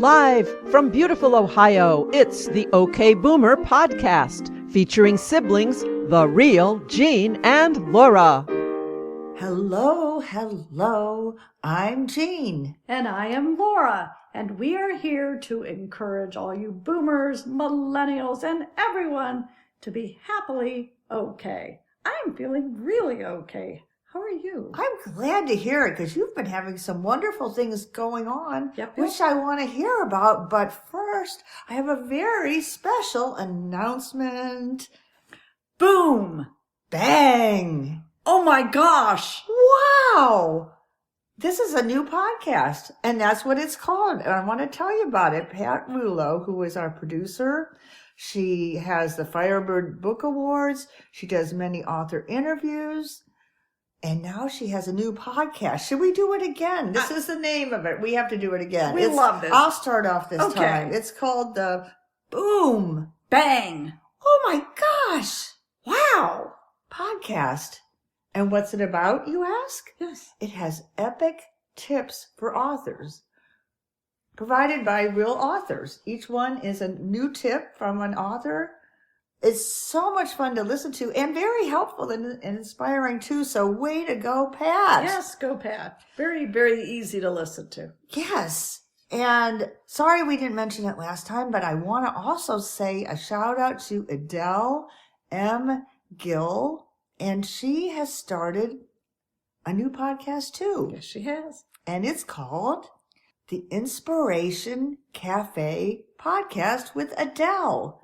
Live from beautiful Ohio, it's the OK Boomer podcast, featuring siblings, the real Jean and Laura. Hello, I'm Jean. And I am Laura, and we are here to encourage all you boomers, millennials, and everyone to be happily okay. I'm feeling really okay. How are you? I'm glad to hear it because you've been having some wonderful things going on, Yep. which I want to hear about. But first, I have a very special announcement. Boom! Bang! Oh my gosh! Wow! This is a new podcast, and that's what it's called. And I want to tell you about it. Pat Rulo, who is our producer, she has the Firebird Book Awards. She does many author interviews. And now she has a new podcast. Should we do it again? This is the name of it. We have to do it again. We love this. I'll start off this Okay. time. It's called the Boom. Bang! Oh my gosh. Wow. Podcast. And what's it about, you ask? Yes. It has epic tips for authors provided by real authors. Each one is a new tip from an author. It's so much fun to listen to and very helpful and inspiring too. So way to go, Pat. Yes, go Pat. Very, very easy to listen to. Yes. And sorry we didn't mention it last time, but I want to also say a shout out to Adele M. Gill. And she has started a new podcast too. Yes, she has. And it's called the Inspiration Cafe Podcast with Adele.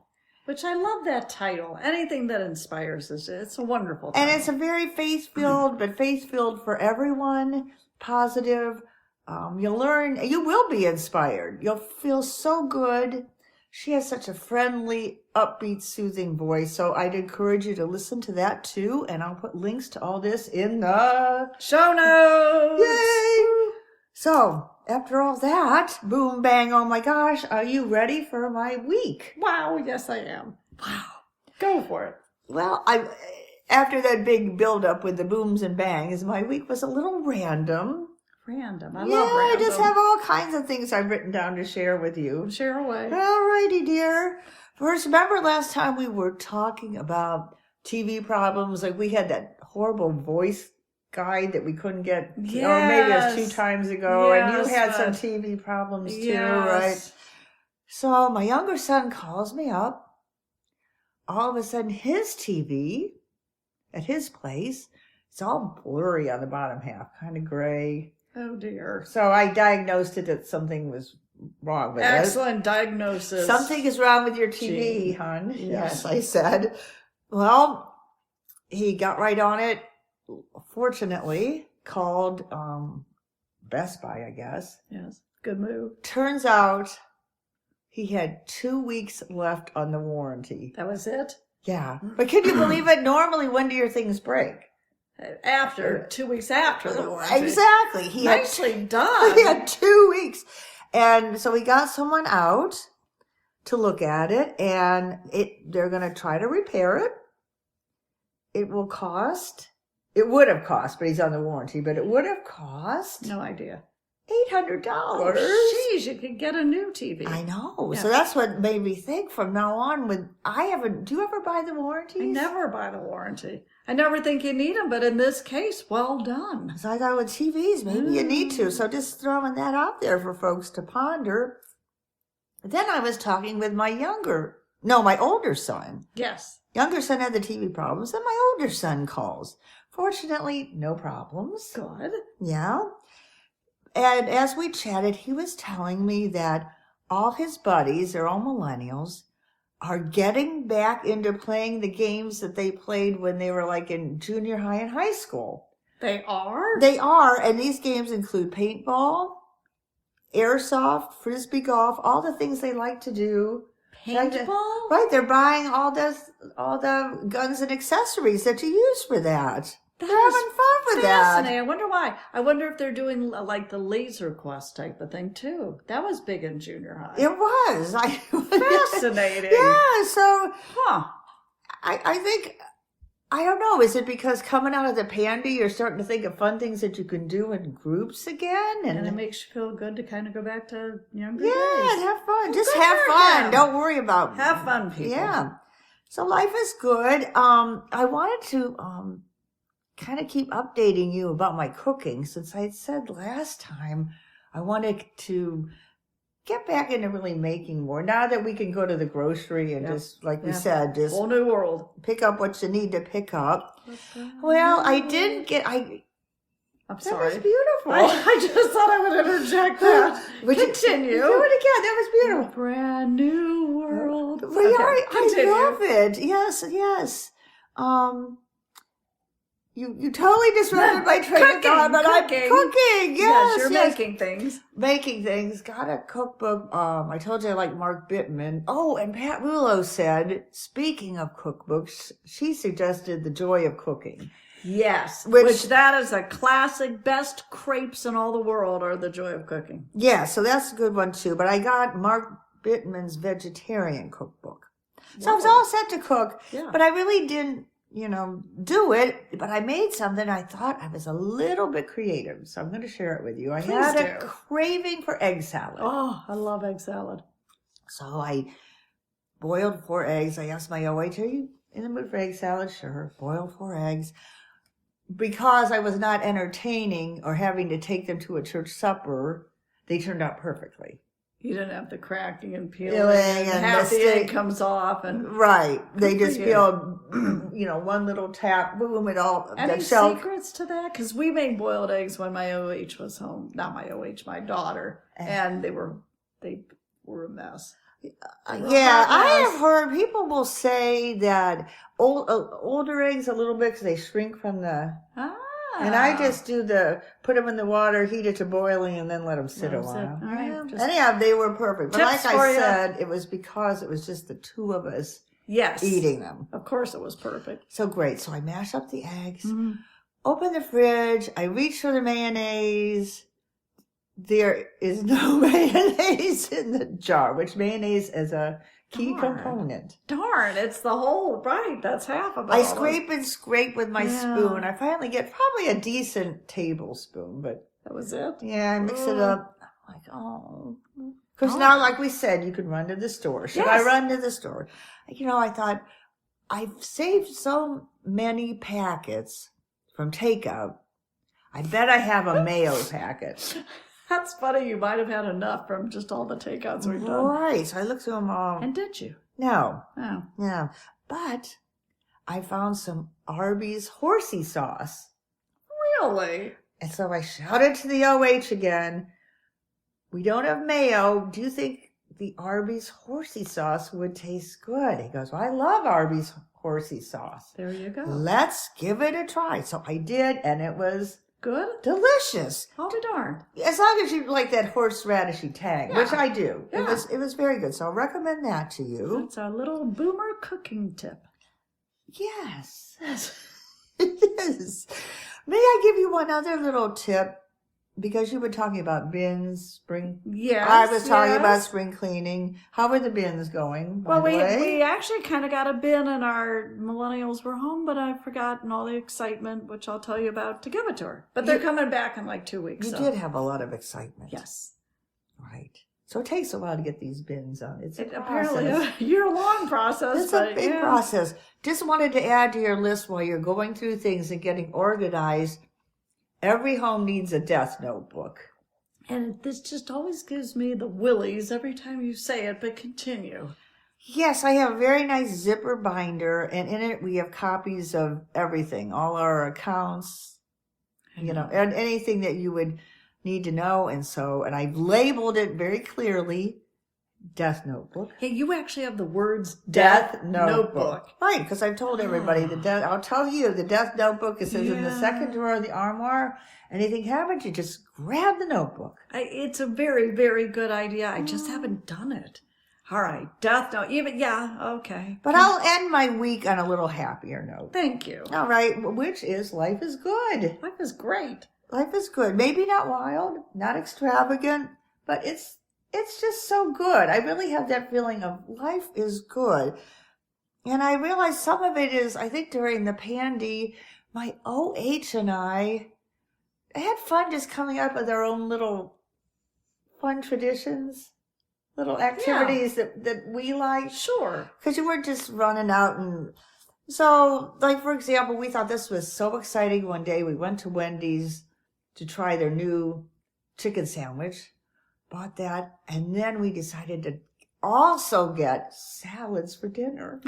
Which I love that title. Anything that inspires us. It's a wonderful title. And it's a very faith-filled, but faith-filled for everyone, positive. You'll learn, you will be inspired. You'll feel so good. She has such a friendly, upbeat, soothing voice. So I'd encourage you to listen to that too. And I'll put links to all this in the show notes. Yay! So after all that, boom, bang, oh my gosh, are you ready for my week? Wow, yes I am. Wow. Go for it. Well, after that big build-up with the booms and bangs, my week was a little random. Random. I Yeah, love random. I just have all kinds of things I've written down to share with you. Share away. All righty, dear. First, remember last time we were talking about TV problems? Like we had that horrible voice guide that we couldn't get, or maybe it was 2 times ago, and you had some TV problems too, right? So my younger son calls me up. All of a sudden, his TV at his place, it's all blurry on the bottom half, kind of gray. Oh dear. So I diagnosed it that something was wrong with it. Excellent diagnosis. Something is wrong with your TV, hon. Yes, I said. Well, he got right on it. Fortunately, called Best Buy, I guess. Yes, good move. Turns out he had 2 weeks left on the warranty. That was it? Yeah. But can you believe it? Normally, when do your things break? After, 2 weeks after the warranty. Exactly. Nicely done. He had 2 weeks. And so we got someone out to look at it, and they're going to try to repair it. It would have cost, but he's on the warranty, but it would have cost No idea. $800. Oh, geez, you could get a new TV. I know. Yeah. So that's what made me think from now on do you ever buy the warranties? I never buy the warranty. I never think you need them, but in this case, well done. So I thought with TVs, maybe you need to. So just throwing that out there for folks to ponder. Then I was talking with my older son. Yes. Younger son had the TV problems, and my older son calls. Fortunately, no problems. Good. Yeah. And as we chatted, he was telling me that all his buddies, they're all millennials, are getting back into playing the games that they played when they were like in junior high and high school. They are? They are, and these games include paintball, airsoft, frisbee golf, all the things they like to do. Paintball? Right, they're buying all the guns and accessories that you use for that. They're having fun with that. Fascinating. I wonder why. I wonder if they're doing like the Laser Quest type of thing too. That was big in junior high. It was. Fascinating. Yeah, so Huh. I think I don't know. Is it because coming out of the pandy, you're starting to think of fun things that you can do in groups again? And it makes you feel good to kind of go back to younger days. Yeah, have fun. Well, Just good have for fun. him. Don't worry about Have fun, people. Yeah. So life is good. I wanted to kind of keep updating you about my cooking, since I said last time I wanted to get back into really making more. Now that we can go to the grocery and just, like we said, just whole new world. pick up what you need to pick up. Well, I didn't get. I'm That sorry. was beautiful. I just thought I would interject that. Continue. Do it again. That was beautiful. Brand new world. We Okay, are. continue. I love it. Yes, yes. You totally disrupted my train of thought, but I'm cooking. Yes, you're making things. Making things. Got a cookbook. I told you I like Mark Bittman. Oh, and Pat Rulo said, speaking of cookbooks, she suggested The Joy of Cooking. Yes, Which- which that is a classic. Best crepes in all the world are The Joy of Cooking. Yeah, so that's a good one too. But I got Mark Bittman's vegetarian cookbook. So I was all set to cook, Yeah. but I really didn't, do it. But I made something. I thought I was a little bit creative, so I'm going to share it with you. I Please had a do. craving for egg salad. Oh, I love egg salad. So I boiled 4 eggs. I asked my OH, are you in the mood for egg salad? Sure. Boiled 4 eggs. Because I was not entertaining or having to take them to a church supper, they turned out perfectly. You didn't have the cracking and peeling, Peeling and and half the mistake- egg comes off. And Right. They Good for just you. peeled, one little tap, boom, it all, any the shell. secrets to that? Because we made boiled eggs when my OH was home. Not my OH, my daughter, and they were a mess. Yeah, hot I mess. have heard people will say that older eggs a little bit because they shrink from the. And I just put them in the water, heat it to boiling, and then let them sit a Let 'em sit. while. All right, Yeah. just- Anyhow, they were perfect. But Tips like for I ya. said, it was because it was just the 2 of us Yes, eating them. Of course, it was perfect. So great. So I mash up the eggs, Mm-hmm. open the fridge, I reach for the mayonnaise. There is no mayonnaise in the jar, which mayonnaise is a key Darn. component. Darn, it's the whole right. That's half of it. I scrape and scrape with my Yeah. spoon. I finally get probably a decent tablespoon, but That was it. yeah, I mix it Ugh. up. I'm like, oh. Because now, like we said, you can run to the store. Should I Yes. run to the store? I thought, I've saved so many packets from takeout. I bet I have a mayo packet. That's funny. You might have had enough from just all the takeouts we've done. Right. So I looked through them all. And did you? No. Oh. Yeah. But I found some Arby's horsey sauce. Really? And so I shouted to the OH again, we don't have mayo. Do you think the Arby's horsey sauce would taste good? He goes, well, I love Arby's horsey sauce. There you go. Let's give it a try. So I did, and it was Good? delicious. I'll be darned. As long as you like that horseradishy tang, Yeah. which I do. Yeah. It was very good. So I'll recommend that to you. That's our little boomer cooking tip. Yes. Yes. May I give you one other little tip? Because you were talking about bins, spring. Yes. I was talking yes. about spring cleaning. How are the bins going? By Well, the way? we actually kind of got a bin and our millennials were home, but I've forgotten all the excitement, which I'll tell you about, to give it to her. But they're You- coming back in like 2 weeks. You so. did have a lot of excitement. Yes. Right. So it takes a while to get these bins on. It's a Apparently process. a year-long process. It's a but big yeah. process. Just wanted to add to your list while you're going through things and getting organized. Every home needs a death notebook. And this just always gives me the willies every time you say it, but continue. Yes, I have a very nice zipper binder, and in it we have copies of everything, all our accounts, and anything that you would need to know. And I've labeled it very clearly, Death Notebook. Hey, you actually have the words Death Notebook. Right, because I've told everybody I'll tell you, the Death Notebook, it says in the Yeah. second drawer of the armoire. Anything happens, you just grab the notebook. It's a very, very good idea. I just haven't done it. All right, Death Note. Okay. But I'll end my week on a little happier note. Thank you. All right, which is life is good. Life is great. Life is good. Maybe not wild, not extravagant, but it's just so good. I really have that feeling of life is good. And I realized some of it is, I think during the pandy, my OH and I had fun just coming up with our own little fun traditions, little activities that we liked. Sure. Because you weren't just running out and... So, like, for example, we thought this was so exciting one day. We went to Wendy's to try their new chicken sandwich, bought that, and then we decided to also get salads for dinner.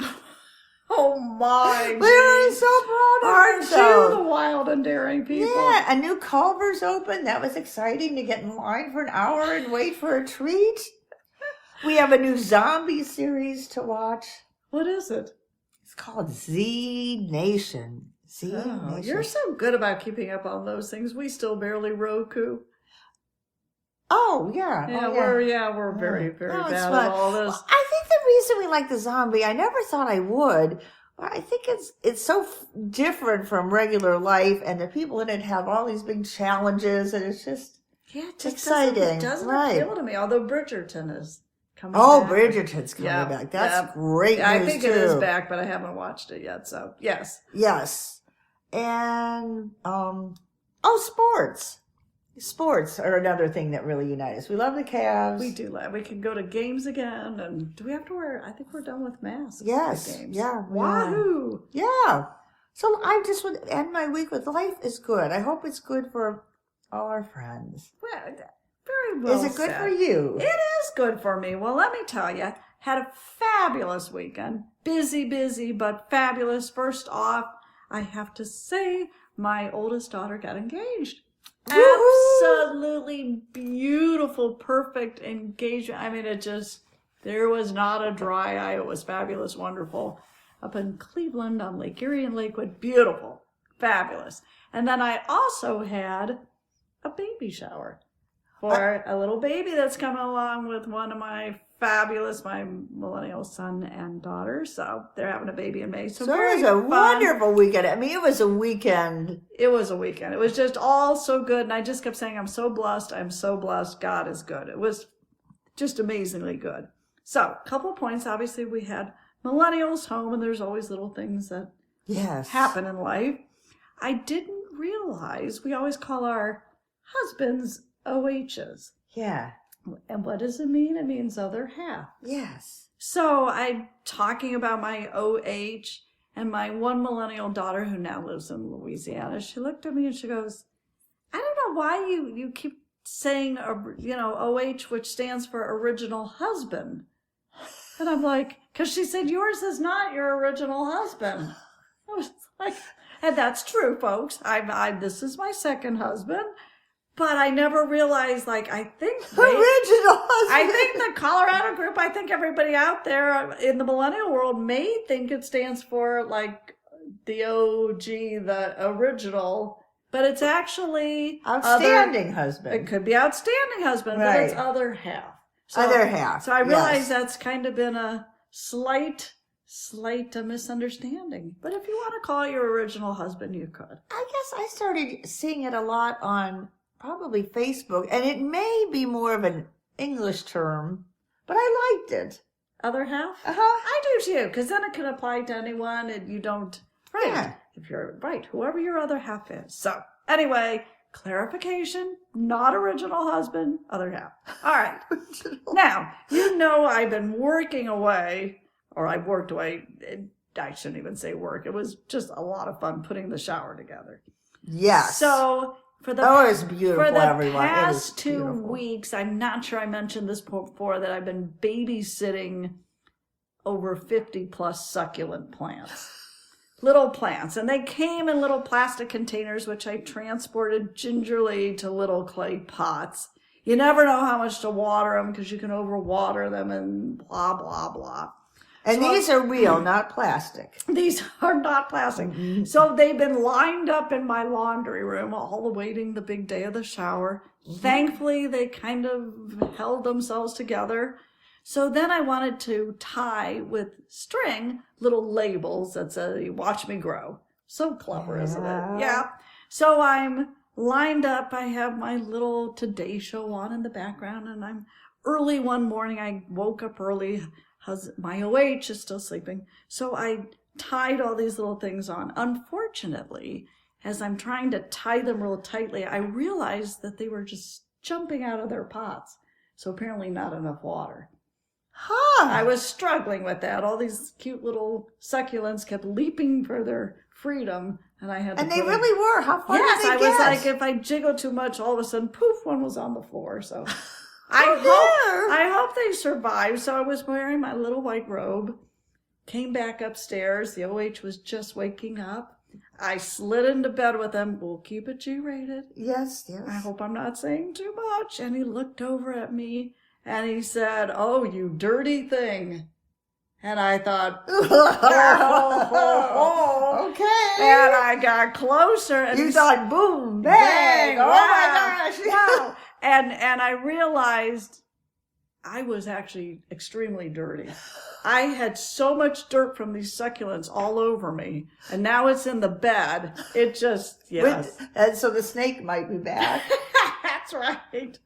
Oh my! We were so proud of Aren't ourselves. you the wild and daring people? Yeah, a new Culver's open. That was exciting to get in line for an hour and wait for a treat. We have a new zombie series to watch. What is it? It's called Z Nation. Z Nation. You're so good about keeping up on those things. We still barely Roku. Oh, yeah. We're very, very No, it's bad fun. at all this. Well, I think the reason we like the zombie, I never thought I would, but I think it's so different from regular life, and the people in it have all these big challenges, and it's just exciting. Doesn't right. appeal to me, although Bridgerton is coming Oh, back. Bridgerton's coming back. That's great news, I think too. it is back, but I haven't watched it yet, so yes. Yes. And, sports. Sports are another thing that really unite us. We love the Cavs. We do. We can go to games again, and do we have to wear? I think we're done with masks. Yes. At games. Yeah. Wahoo! Yeah. So I just would end my week with life is good. I hope it's good for all our friends. Well, very well Is it good said. for you? It is good for me. Well, let me tell you, had a fabulous weekend. Busy, but fabulous. First off, I have to say, my oldest daughter got engaged. Woo-hoo! Absolutely beautiful, perfect engagement. I mean, there was not a dry eye. It was fabulous, wonderful. Up in Cleveland on Lake Erie and Lakewood. Beautiful, fabulous. And then I also had a baby shower for a little baby that's coming along with one of my millennial son and daughter. So they're having a baby in May. So it was a wonderful weekend. I mean, it was a weekend. It was a weekend. It was just all so good. And I just kept saying, I'm so blessed. I'm so blessed. God is good. It was just amazingly good. So a couple of points. Obviously, we had millennials home, and there's always little things that happen in life. I didn't realize we always call our husbands OHs. Yeah. And what does it mean? It means other half. Yes. So I'm talking about my OH, and my one millennial daughter who now lives in Louisiana. She looked at me and she goes, I don't know why you keep saying, OH, which stands for original husband. And I'm like, because she said, yours is not your original husband. I was like, and that's true, folks. This is my second husband. But I never realized, I think... Original husband. I think the Colorado group, I think everybody out there in the millennial world may think it stands for, the OG, the original. But it's actually... Outstanding husband. It could be outstanding husband, but it's other half. So, other half. So I realize that's kind of been a slight misunderstanding. But if you want to call it your original husband, you could. I guess I started seeing it a lot on... probably Facebook, and it may be more of an English term, but I liked it. Other half? Uh-huh. I do too, because then it can apply to anyone, and you don't... Right. Yeah. If you're... Right, whoever your other half is. So, anyway, clarification, not original husband, other half. All right. Now, I've been working away, or I've worked away... I shouldn't even say work. It was just a lot of fun putting the shower together. Yes. So... it was beautiful, for the everyone. past 2 beautiful. weeks, I'm not sure I mentioned this before, that I've been babysitting over 50 plus succulent plants. Little plants. And they came in little plastic containers, which I transported gingerly to little clay pots. You never know how much to water them because you can overwater them and blah, blah, blah. And these are real, not plastic. These are not plastic. Mm-hmm. So they've been lined up in my laundry room, all awaiting the big day of the shower. Mm-hmm. Thankfully, they kind of held themselves together. So then I wanted to tie with string little labels that say, watch me grow. So clever, isn't it? Yeah. So I'm lined up. I have my little Today Show on in the background, and I'm early one morning. I woke up early, my OH is still sleeping. So I tied all these little things on. Unfortunately, as I'm trying to tie them real tightly, I realized that they were just jumping out of their pots. So apparently not enough water. I was struggling with that. All these cute little succulents kept leaping for their freedom, and I had to. And they really were. How far yes, did they I get? was like, if I jiggled too much, all of a sudden, poof, one was on the floor. So I hope they survived. So I was wearing my little white robe, came back upstairs. The OH was just waking up. I slid into bed with him. We'll keep it G-rated. Yes, yes. I hope I'm not saying too much. And he looked over at me and he said, "Oh, you dirty thing." And I thought, okay. And I got closer. And You thought, boom, bang. Oh, my gosh. Wow. And I realized I was actually extremely dirty. I had so much dirt from these succulents all over me, and now it's in the bed. It just, yes. And so the snake might be back. That's right.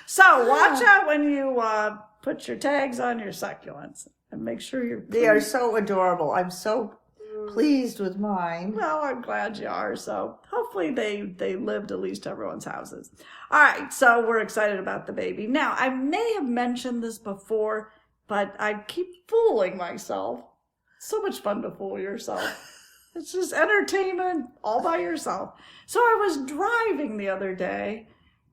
So watch out when you put your tags on your succulents and make sure you're They are so adorable. I'm so pleased with mine. Well, I'm glad you are. So hopefully they lived at least everyone's houses. All right, so we're excited about the baby. Now, I may have mentioned this before, but I keep fooling myself. So much fun to fool yourself. It's just entertainment all by yourself. So I was driving the other day,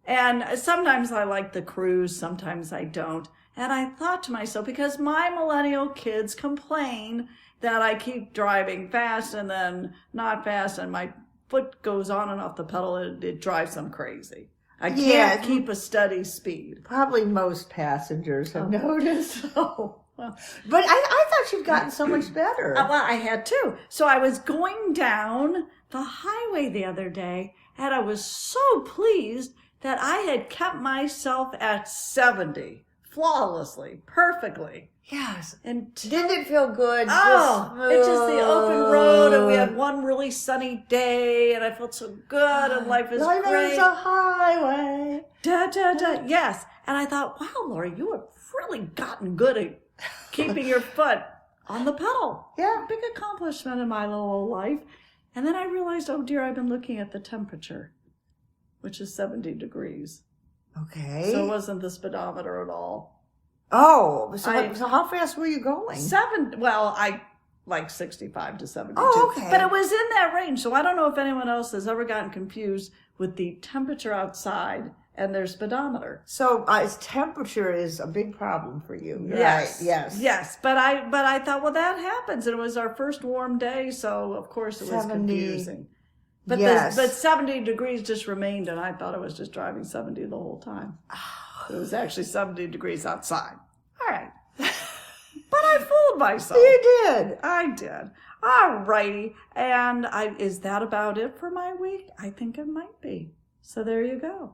and sometimes I like the cruise, sometimes I don't. And I thought to myself, because my millennial kids complain that I keep driving fast and then not fast, and my foot goes on and off the pedal, it drives them crazy. I can't keep a steady speed. Probably most passengers have noticed. Oh, well. But I thought you'd gotten so much better. Well, I had too. So I was going down the highway the other day, and I was so pleased that I had kept myself at 70. Flawlessly, perfectly. Yes. And didn't it feel good? It's just the open road, and we had one really sunny day, and I felt so good, and life is life great. is a highway. Yes. And I thought, wow, Lori, you have really gotten good at keeping your foot on the pedal. Yeah. Big accomplishment in my little old life. And then I realized, oh dear, I've been looking at the temperature, which is 70 degrees. Okay. So it wasn't the speedometer at all. Oh, so how fast were you going? I like 65 to 72. Oh, okay. But it was in that range. So I don't know if anyone else has ever gotten confused with the temperature outside and their speedometer. So temperature is a big problem for you. Yes. Right? Yes. But I thought, well, that happens. And it was our first warm day. So of course it was 70. confusing. But but 70 degrees just remained, and I thought I was just driving 70 the whole time. It was actually 70 degrees outside. All right. But I fooled myself. You did. I did. All righty. And is that about it for my week? I think it might be. So there you go.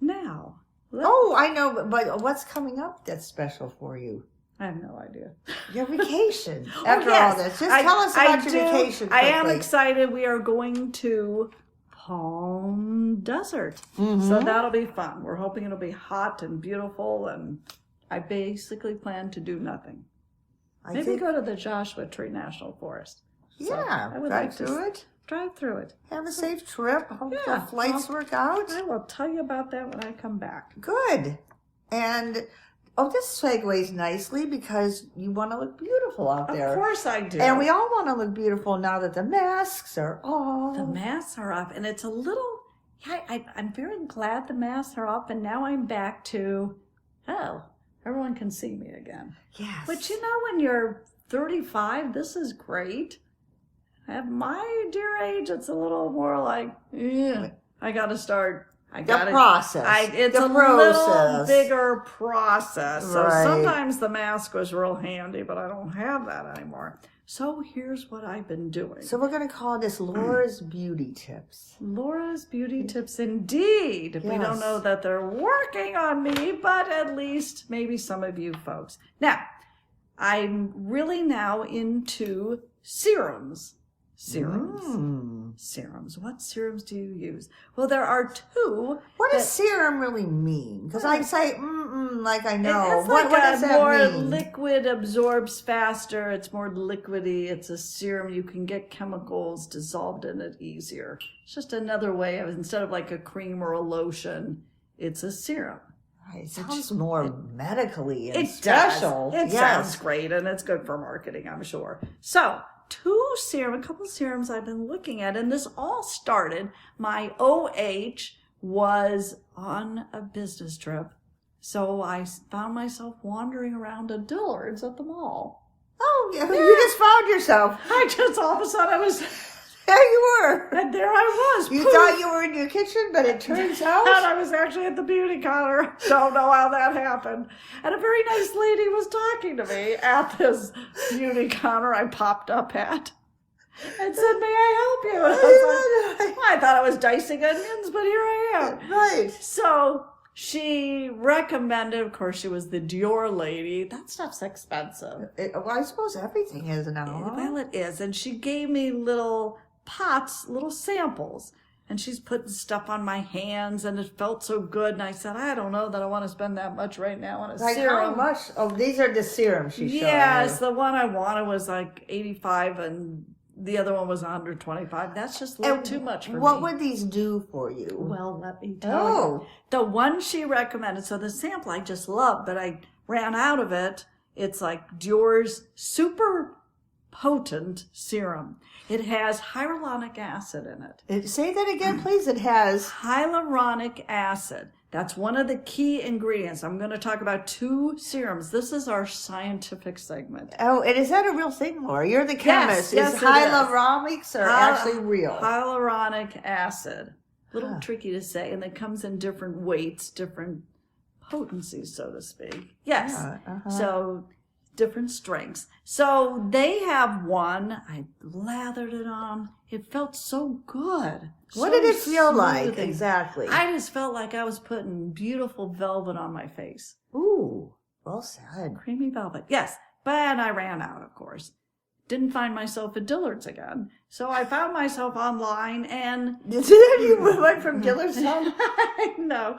Now. I know, but what's coming up that's special for you? I have no idea. Your vacation. After all this. Just tell us about your vacation quickly. I am excited. We are going to Palm Desert. Mm-hmm. So that'll be fun. We're hoping it'll be hot and beautiful, and I basically plan to do nothing. Maybe go to the Joshua Tree National Forest. Yeah, I would drive like to through it. Drive through it. Have a safe trip. Hope Yeah, the flights work out. I will tell you about that when I come back. Good. And this segues nicely because you want to look beautiful out there. Of course I do. And we all want to look beautiful now that the masks are off. The masks are off, and it's a little. I'm very glad the masks are off, and now I'm back to, everyone can see me again. Yes. But when you're 35, this is great. At my dear age, it's a little more like, I got to start. The process. It's a little bigger process. So Right. sometimes the mask was real handy, but I don't have that anymore. So here's what I've been doing. So we're going to call this Laura's Beauty Tips. Laura's Beauty Tips, indeed. Yes. We don't know that they're working on me, but at least maybe some of you folks. Now, I'm really now into serums. serums. Serums. What serums do you use? Well, there are two. What does serum really mean? Because I say, like I know. It's like what does that more mean? liquid, absorbs faster. It's more liquidy. It's a serum. You can get chemicals dissolved in it easier. It's just another way of, instead of like a cream or a lotion, it's a serum. It sounds more medically and It special. Does. It sounds great, and it's good for marketing, I'm sure. So, a couple of serums I've been looking at, and this all started, my OH was on a business trip, so I found myself wandering around a Dillard's at the mall. Oh, you just found yourself. All of a sudden I was... There you were. And there I was. You Poof. thought you were in your kitchen, but it turns out... And I was actually at the beauty counter. Don't know how that happened. And a very nice lady was talking to me at this beauty counter I popped up at. And said, may I help you? And I was like, I thought I was dicing onions, but here I am. Right. So she recommended, of course, she was the Dior lady. That stuff's expensive. Well, I suppose everything is now. Well, it is. And she gave me little pots, little samples. And she's putting stuff on my hands, and it felt so good. And I said, I don't know that I want to spend that much right now on a serum. How much? Oh, these are the serums she's showing. Yes, the one I wanted was like 85, and the other one was 125. That's just a little too much for me. What would these do for you? Well, let me tell you. The one she recommended, so the sample I just loved, but I ran out of it. It's like Dior's super potent serum. It has hyaluronic acid in it. Say that again, please. It has hyaluronic acid. That's one of the key ingredients. I'm going to talk about two serums. This is our scientific segment. Oh, and is that a real thing, Laura? You're the chemist. Yes, is hyaluronics are actually real? Hyaluronic acid. A little tricky to say, and it comes in different weights, different potencies, so to speak. Yes. So different strengths. So they have one. I lathered it on. It felt so good. What did it feel like smoothing. exactly? I just felt like I was putting beautiful velvet on my face. Ooh, well said. Creamy velvet. Yes. But I ran out, of course. Didn't find myself at Dillard's again. So I found myself online and... You went from Dillard's home? No.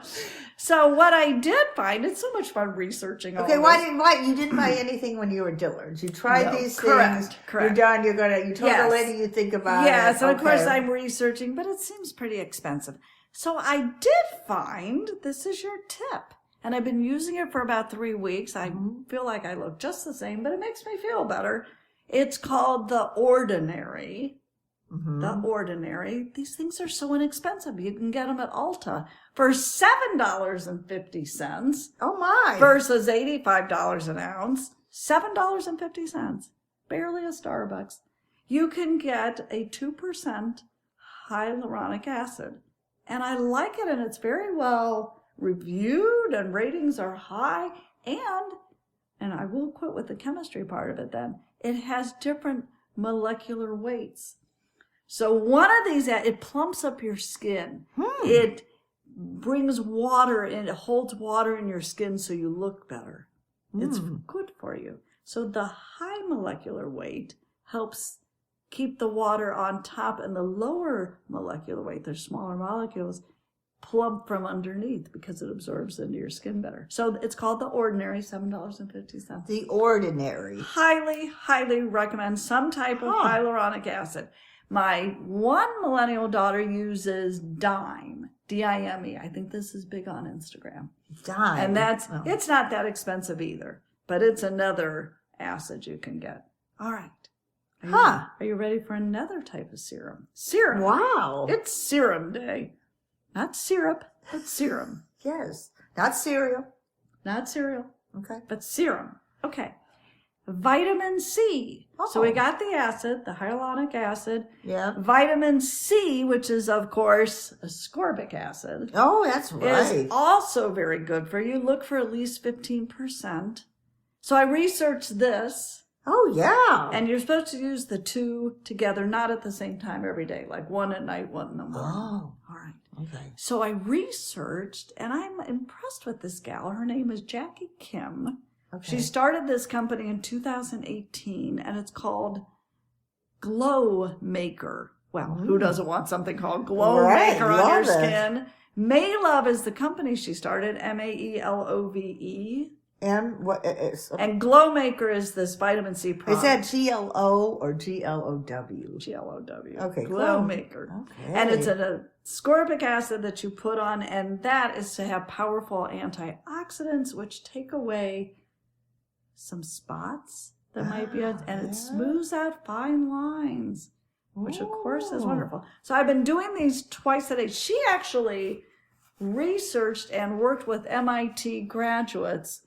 So what I did find, it's so much fun researching all Okay, this. you didn't buy anything when you were Dillard's. You tried these correct, things. correct. You're done. You told the lady you think about it. Yes, and of course I'm researching, but it seems pretty expensive. So I did find, this is your tip. And I've been using it for about 3 weeks. I feel like I look just the same, but it makes me feel better. It's called The Ordinary. The Ordinary. These things are so inexpensive. You can get them at Ulta for $7.50. Oh my. Versus $85 an ounce. $7.50. Barely a Starbucks. You can get a 2% hyaluronic acid. And I like it, and it's very well reviewed, and ratings are high. And I will quit with the chemistry part of it then. It has different molecular weights. So one of these, it plumps up your skin. It brings water in, it holds water in your skin so you look better. It's good for you. So the high molecular weight helps keep the water on top, and the lower molecular weight, the smaller molecules, plump from underneath because it absorbs into your skin better. So it's called The Ordinary, $7.50. The Ordinary. Highly, highly recommend some type of hyaluronic acid. My one millennial daughter uses Dime, D-I-M-E. I think this is big on Instagram. Dime. And it's not that expensive either, but it's another acid you can get. All right. Are you ready for another type of serum? Serum. Wow. It's serum day. Not syrup, but serum. Yes. Not cereal. Not cereal. Okay. But serum. Okay. Vitamin C. So we got the acid, the hyaluronic acid. Yeah. Vitamin C, which is, of course, ascorbic acid. Oh, that's right. Is also very good for you. Look for at least 15%. So I researched this. Oh, yeah. And you're supposed to use the two together, not at the same time every day, like one at night, one in the morning. Oh. All right. Okay. So I researched, and I'm impressed with this gal. Her name is Jackie Kim. Okay. She started this company in 2018, and it's called Glow Maker. Well, who doesn't want something called Glow Right, Maker on love your it. skin? Maelove is the company she started, Maelove. What is And Glow Maker is this vitamin C product. that GLO or GLOW? GLOW. Okay, Glow Glow. Maker. Okay. And it's an ascorbic acid that you put on, and that is to have powerful antioxidants, which take away some spots that might be, and it smooths out fine lines, which of course is wonderful. So I've been doing these twice a day. She actually researched and worked with MIT graduates,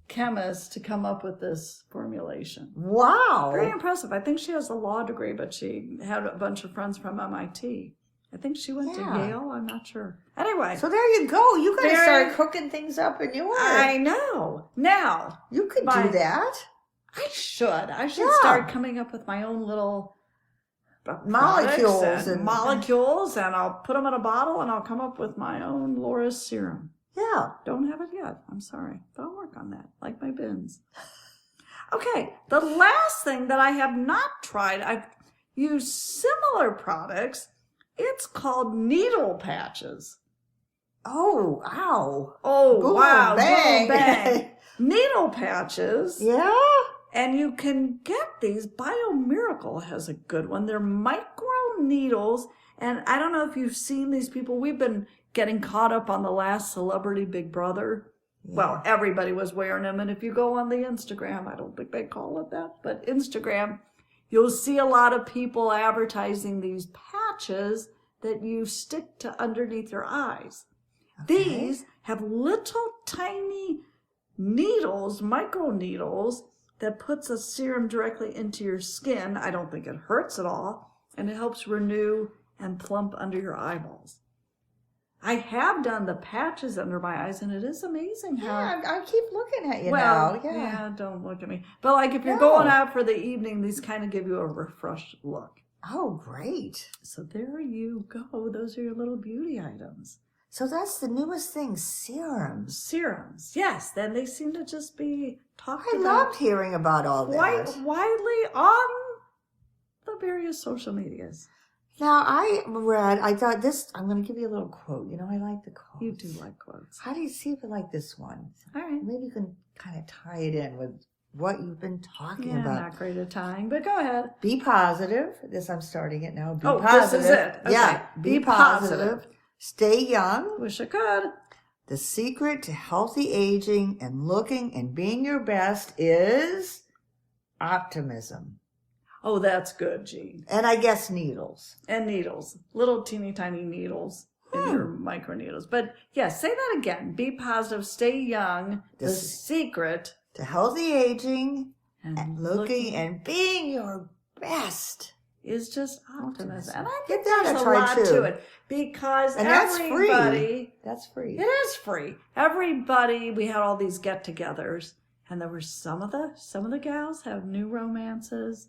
chemists, to come up with this formulation. Wow. Very impressive. I think she has a law degree, but she had a bunch of friends from MIT. I think she went to Yale. I'm not sure. Anyway. So there you go. You got to start cooking things up in yours. I know. Now. You could do that. I should start coming up with my own little molecules and molecules, and I'll put them in a bottle, and I'll come up with my own Laura's serum. Yeah. Don't have it yet. I'm sorry. But I'll work on that, like my bins. Okay. The last thing that I have not tried, I've used similar products. It's called needle patches. Oh, ow. Oh, Boom, wow. bang. Boom, bang. Needle patches. Yeah? And you can get these. BioMiracle has a good one. They're micro needles. And I don't know if you've seen these people. We've been getting caught up on the last Celebrity Big Brother. Yeah. Well, everybody was wearing them. And if you go on the Instagram, I don't think they call it that, but Instagram, you'll see a lot of people advertising these patches that you stick to underneath your eyes. Okay. These have little tiny needles, micro needles, that puts a serum directly into your skin. I don't think it hurts at all. And it helps renew and plump under your eyeballs. I have done the patches under my eyes, and it is amazing how... Yeah, I keep looking at you now. Yeah, don't look at me. But like if you're going out for the evening, these kind of give you a refreshed look. Oh, great. So there you go. Those are your little beauty items. So that's the newest thing, serums. Serums, yes. Then they seem to just be talked about. I loved hearing about all that. Quite widely on the various social medias. Now, I thought this, I'm going to give you a little quote. You know, I like the quotes. You do like quotes. How do you see if you like this one? All right. Maybe you can kind of tie it in with what you've been talking about. Not great at tying, but go ahead. Be positive. I'm starting it now. Be positive. This is it. Okay. Yeah. Be positive. Stay young. Wish I could. The secret to healthy aging and looking and being your best is optimism. Oh, that's good, Jean. And I guess needles. And needles. Little teeny tiny needles in your micro needles. But yes, say that again. Be positive. Stay young. The secret to healthy aging and looking and being your best is just optimism. And I think there's a lot to it. Because everybody... That's free. It is free. Everybody, we had all these get-togethers. And there were some of the gals have new romances,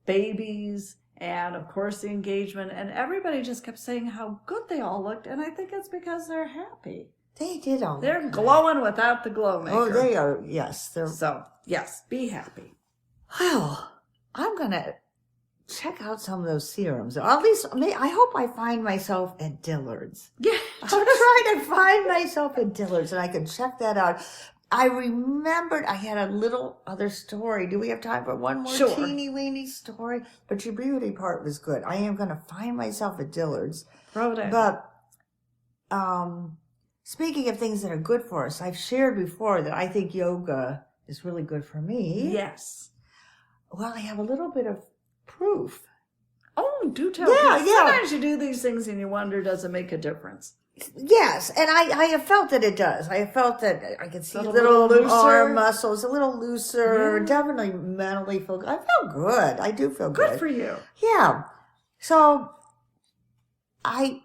babies, and of course the engagement. And everybody just kept saying how good they all looked. And I think it's because they're happy. They did all They're glowing without the glow maker. Oh, they are. Yes. So, yes, be happy. Well, I'm going to check out some of those serums. Or at least, I hope I find myself at Dillard's. Yeah. I'll try to find myself at Dillard's and I can check that out. I remembered I had a little other story. Do we have time for one more teeny weeny story? But your beauty part was good. I am going to find myself at Dillard's. Throw it in. But speaking of things that are good for us, I've shared before that I think yoga is really good for me. Yes. Well, I have a little bit of proof. Oh, do tell me. Sometimes you do these things and you wonder, does it make a difference? Yes, and I have felt that it does. I have felt that I can see little arm muscles, a little looser, definitely mentally feel good. I feel good. I do feel good. Good for you. Yeah. So I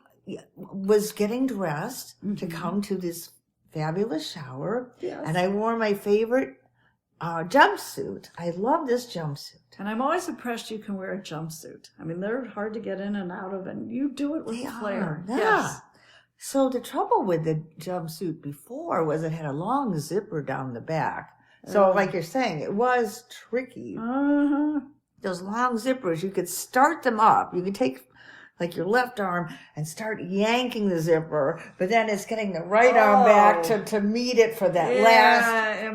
was getting dressed to come to this fabulous shower, and I wore my favorite jumpsuit. I love this jumpsuit. And I'm always impressed you can wear a jumpsuit. I mean, they're hard to get in and out of, and you do it with flair. Yeah. Yes. So the trouble with the jumpsuit before was it had a long zipper down the back. So like you're saying, it was tricky. Uh-huh. those long zippers, you could start them up. You could take like your left arm and start yanking the zipper, but then it's getting the right arm back to meet it for that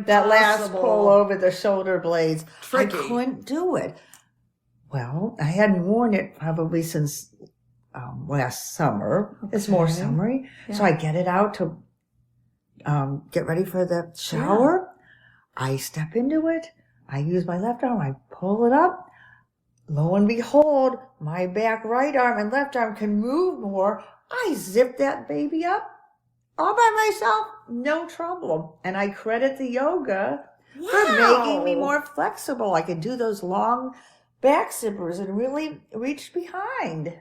last pull over the shoulder blades. Tricky. I couldn't do it. Well, I hadn't worn it probably since last summer. Okay. It's more summery. Yeah. So I get it out to get ready for the shower. Yeah. I step into it. I use my left arm. I pull it up. Lo and behold, my back right arm and left arm can move more. I zip that baby up all by myself. No trouble. And I credit the yoga for making me more flexible. I could do those long back zippers and really reach behind.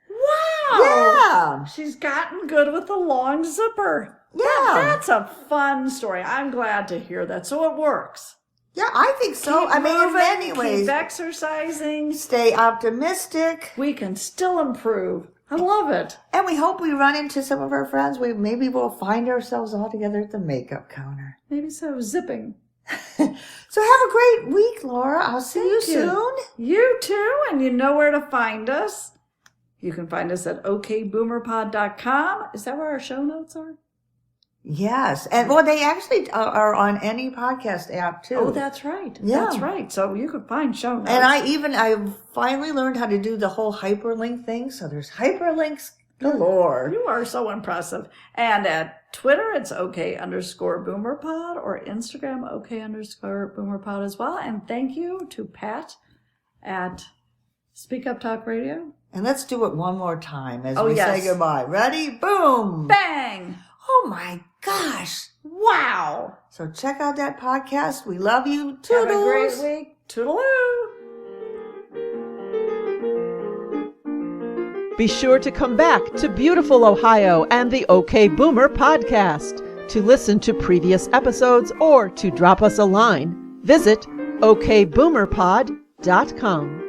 Wow. Yeah. She's gotten good with the long zipper. Yeah. That's a fun story. I'm glad to hear that. So it works. Yeah, I think so. Keep moving, in many ways. Keep exercising. Stay optimistic. We can still improve. I love it. And we hope we run into some of our friends. Maybe we'll find ourselves all together at the makeup counter. Maybe so. Zipping. So have a great week, Laura. I'll see you soon. You too. And you know where to find us. You can find us at okboomerpod.com. Is that where our show notes are? Yes. And well, they actually are on any podcast app too. Oh, that's right. Yeah. That's right. So you could find show notes. And I finally learned how to do the whole hyperlink thing. So there's hyperlinks galore. You are so impressive. And at Twitter, it's OK_boomerpod, or Instagram, OK_boomerpod as well. And thank you to Pat at Speak Up Talk Radio. And let's do it one more time as we say goodbye. Ready? Boom! Bang! Oh my gosh. Wow. So check out that podcast. We love you. Toodles. Have a great week. Toodaloo. Be sure to come back to beautiful Ohio and the OK Boomer podcast. To listen to previous episodes or to drop us a line, visit okboomerpod.com.